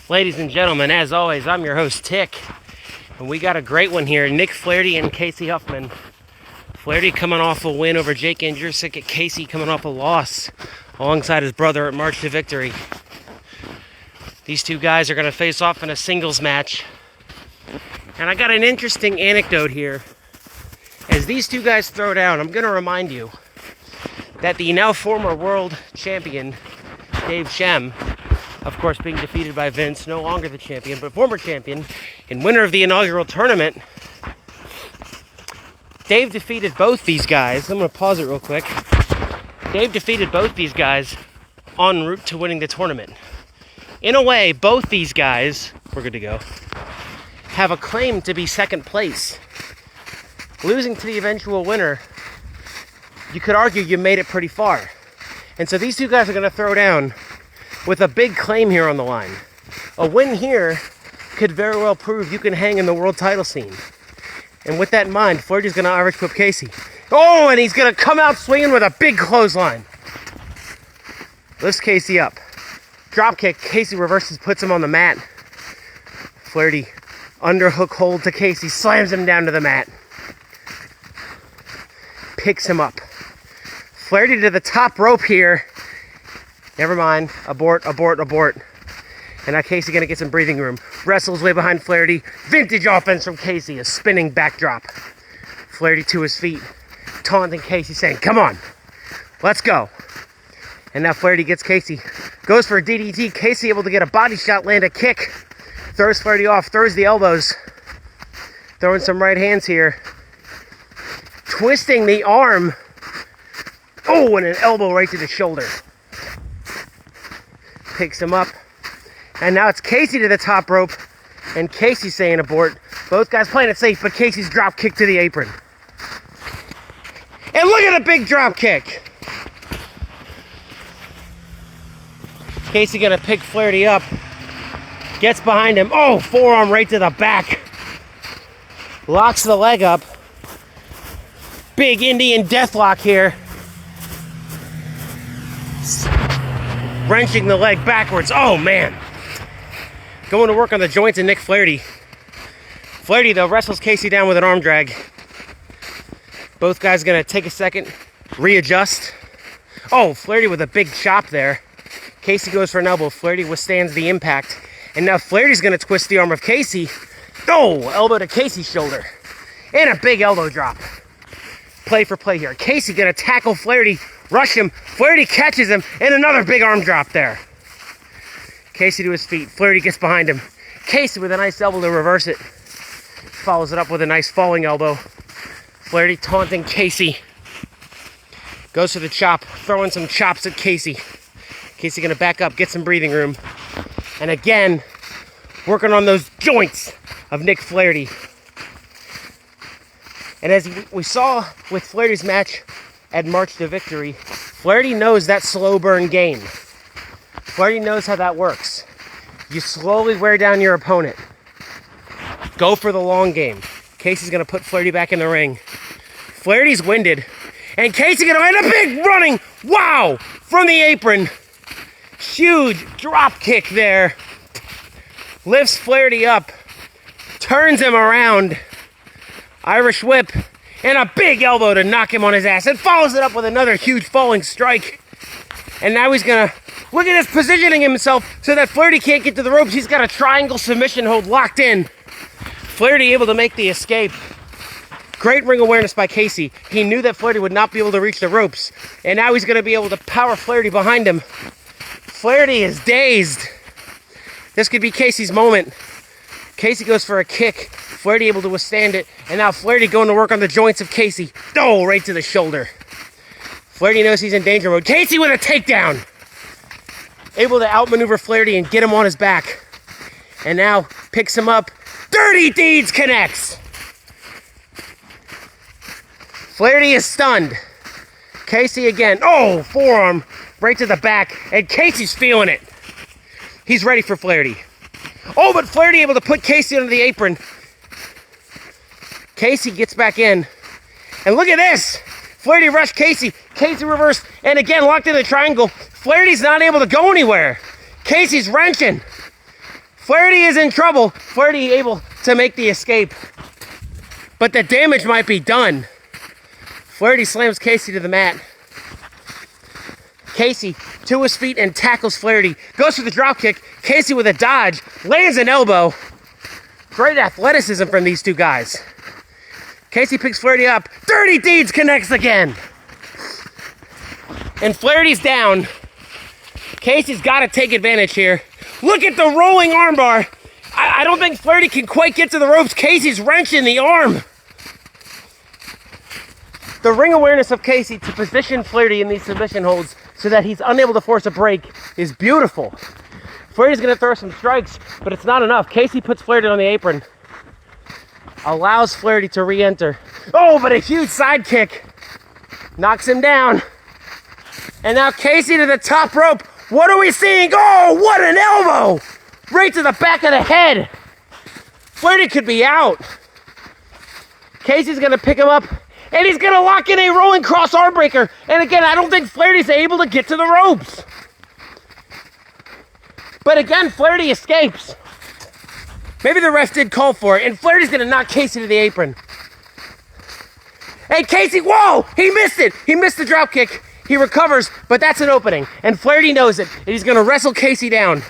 Ladies and gentlemen, as always, I'm your host, Tick. And we got a great one here. Nick Flaherty and Casey Huffman. Flaherty coming off a win over Jake Andrusick. Casey coming off a loss alongside his brother at March to Victory. These two guys are going to face off in a singles match. And I got an interesting anecdote here. As these two guys throw down, I'm going to remind you that the now former world champion, Dave Shem, of course being defeated by Vince, no longer the champion, but former champion, and winner of the inaugural tournament, Dave defeated both these guys. I'm going to pause it real quick. Dave defeated both these guys en route to winning the tournament. In a way, both these guys, we're good to go, have a claim to be second place. Losing to the eventual winner, you could argue you made it pretty far. And so these two guys are going to throw down with a big claim here on the line. A win here could very well prove you can hang in the world title scene. And with that in mind, Flaherty's going to Irish whip Casey. Oh, and he's going to come out swinging with a big clothesline. Lifts Casey up. Drop kick. Casey reverses, puts him on the mat. Flaherty underhook hold to Casey, slams him down to the mat. Picks him up. Flaherty to the top rope here. Never mind. Abort. And now Casey going to get some breathing room. Wrestles way behind Flaherty. Vintage offense from Casey. A spinning backdrop. Flaherty to his feet. Taunting Casey, saying, come on. Let's go. And now Flaherty gets Casey. Goes for a DDT. Casey able to get a body shot, land a kick. Throws Flaherty off. Throws the elbows. Throwing some right hands here. Twisting the arm. Oh, and an elbow right to the shoulder. Picks him up. And now it's Casey to the top rope. And Casey saying abort. Both guys playing it safe, but Casey's drop kick to the apron. And look at the big drop kick. Casey gonna pick Flaherty up. Gets behind him. Oh, forearm right to the back. Locks the leg up. Big Indian deathlock here. Wrenching the leg backwards. Oh, man. Going to work on the joints of Nick Flaherty. Flaherty, though, wrestles Casey down with an arm drag. Both guys going to take a second, readjust. Oh, Flaherty with a big chop there. Casey goes for an elbow. Flaherty withstands the impact. And now Flaherty's going to twist the arm of Casey. Oh, elbow to Casey's shoulder. And a big elbow drop. Play for play here. Casey going to tackle Flaherty, rush him. Flaherty catches him, and another big arm drop there. Casey to his feet. Flaherty gets behind him. Casey with a nice elbow to reverse it. Follows it up with a nice falling elbow. Flaherty taunting Casey. Goes for the chop, throwing some chops at Casey. Casey going to back up, get some breathing room. And again, working on those joints of Nick Flaherty. And as we saw with Flaherty's match at March to Victory, Flaherty knows that slow burn game. Flaherty knows how that works. You slowly wear down your opponent. Go for the long game. Casey's going to put Flaherty back in the ring. Flaherty's winded. And Casey going to end a big running, wow, from the apron. Huge drop kick there. Lifts Flaherty up. Turns him around. Irish whip, and a big elbow to knock him on his ass, and follows it up with another huge falling strike. And now he's gonna look at this, positioning himself so that Flaherty can't get to the ropes. He's got a triangle submission hold locked in. Flaherty able to make the escape. Great ring awareness by Casey. He knew that Flaherty would not be able to reach the ropes, and now he's gonna be able to power Flaherty behind him. Flaherty is dazed. This could be Casey's moment. Casey goes for a kick. Flaherty able to withstand it. And now Flaherty going to work on the joints of Casey. Oh, right to the shoulder. Flaherty knows he's in danger mode. Casey with a takedown. Able to outmaneuver Flaherty and get him on his back. And now picks him up. Dirty Deeds connects. Flaherty is stunned. Casey again. Oh, forearm right to the back. And Casey's feeling it. He's ready for Flaherty. Oh, but Flaherty able to put Casey under the apron. Casey gets back in. And look at this. Flaherty rushed Casey. Casey reversed. And again, locked in the triangle. Flaherty's not able to go anywhere. Casey's wrenching. Flaherty is in trouble. Flaherty able to make the escape. But the damage might be done. Flaherty slams Casey to the mat. Casey to his feet and tackles Flaherty. Goes for the drop kick. Casey with a dodge. Lands an elbow. Great athleticism from these two guys. Casey picks Flaherty up. Dirty Deeds connects again. And Flaherty's down. Casey's got to take advantage here. Look at the rolling armbar. I don't think Flaherty can quite get to the ropes. Casey's wrenching the arm. The ring awareness of Casey to position Flaherty in these submission holds so that he's unable to force a break is beautiful. Flaherty's going to throw some strikes, but it's not enough. Casey puts Flaherty on the apron. Allows Flaherty to re-enter. Oh, but a huge side kick. Knocks him down. And now Casey to the top rope. What are we seeing? Oh, what an elbow! Right to the back of the head. Flaherty could be out. Casey's going to pick him up, and he's going to lock in a rolling cross arm breaker. And again, I don't think Flaherty's able to get to the ropes. But again, Flaherty escapes. Maybe the ref did call for it, and Flaherty's going to knock Casey to the apron. Hey, Casey, whoa! He missed it! He missed the drop kick. He recovers, but that's an opening. And Flaherty knows it. And he's going to wrestle Casey down.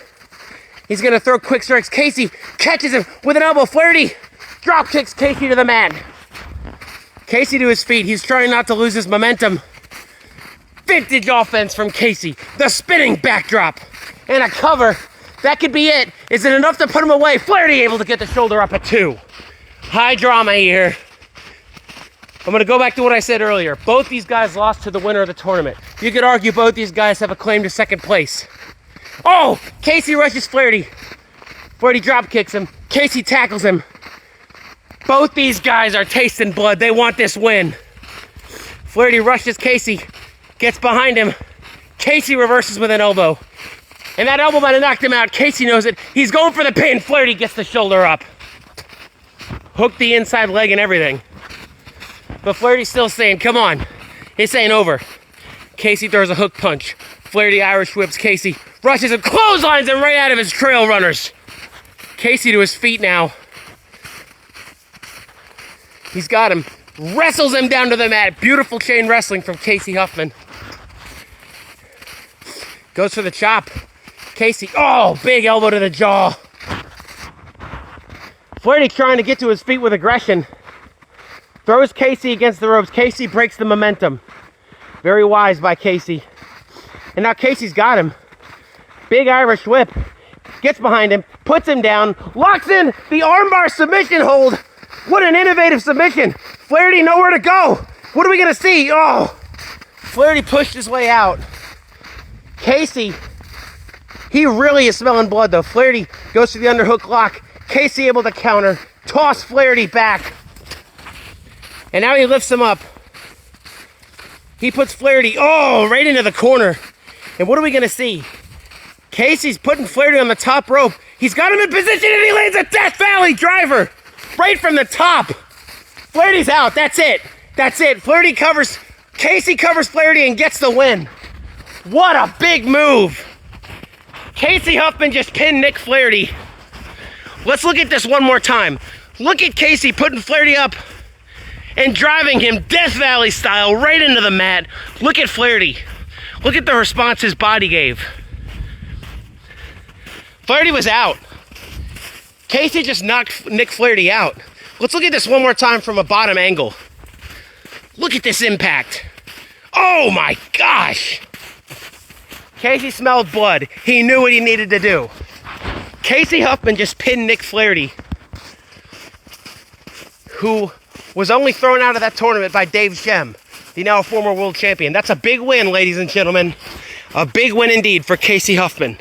He's going to throw quick strikes. Casey catches him with an elbow. Flaherty drop kicks Casey to the mat. Casey to his feet. He's trying not to lose his momentum. Vintage offense from Casey. The spinning backdrop. And a cover. That could be it. Is it enough to put him away? Flaherty able to get the shoulder up at 2. High drama here. I'm going to go back to what I said earlier. Both these guys lost to the winner of the tournament. You could argue both these guys have a claim to second place. Oh! Casey rushes Flaherty. Flaherty drop kicks him. Casey tackles him. Both these guys are tasting blood. They want this win. Flaherty rushes Casey. Gets behind him. Casey reverses with an elbow. And that elbow might have knocked him out. Casey knows it. He's going for the pin. Flaherty gets the shoulder up. Hooked the inside leg and everything. But Flaherty's still saying, come on. This ain't over. Casey throws a hook punch. Flaherty Irish whips Casey. Rushes and clotheslines him right out of his trail runners. Casey to his feet now. He's got him. Wrestles him down to the mat. Beautiful chain wrestling from Casey Huffman. Goes for the chop. Casey, oh, big elbow to the jaw. Flaherty trying to get to his feet with aggression. Throws Casey against the ropes. Casey breaks the momentum. Very wise by Casey. And now Casey's got him. Big Irish whip. Gets behind him. Puts him down. Locks in the armbar submission hold. What an innovative submission. Flaherty nowhere to go. What are we going to see? Oh. Flaherty pushed his way out. Casey, he really is smelling blood though. Flaherty goes to the underhook lock. Casey able to counter. Toss Flaherty back. And now he lifts him up. He puts Flaherty, oh, right into the corner. And what are we going to see? Casey's putting Flaherty on the top rope. He's got him in position and he lands a Death Valley driver. Right from the top. Flaherty's out. That's it. That's it. Flaherty covers. Casey covers Flaherty and gets the win. What a big move. Casey Huffman just pinned Nick Flaherty. Let's look at this one more time. Look at Casey putting Flaherty up and driving him Death Valley style right into the mat. Look at Flaherty. Look at the response his body gave. Flaherty was out. Casey just knocked Nick Flaherty out. Let's look at this one more time from a bottom angle. Look at this impact. Oh my gosh. Casey smelled blood. He knew what he needed to do. Casey Huffman just pinned Nick Flaherty, who was only thrown out of that tournament by Dave Shem, the now former world champion. That's a big win, ladies and gentlemen. A big win indeed for Casey Huffman.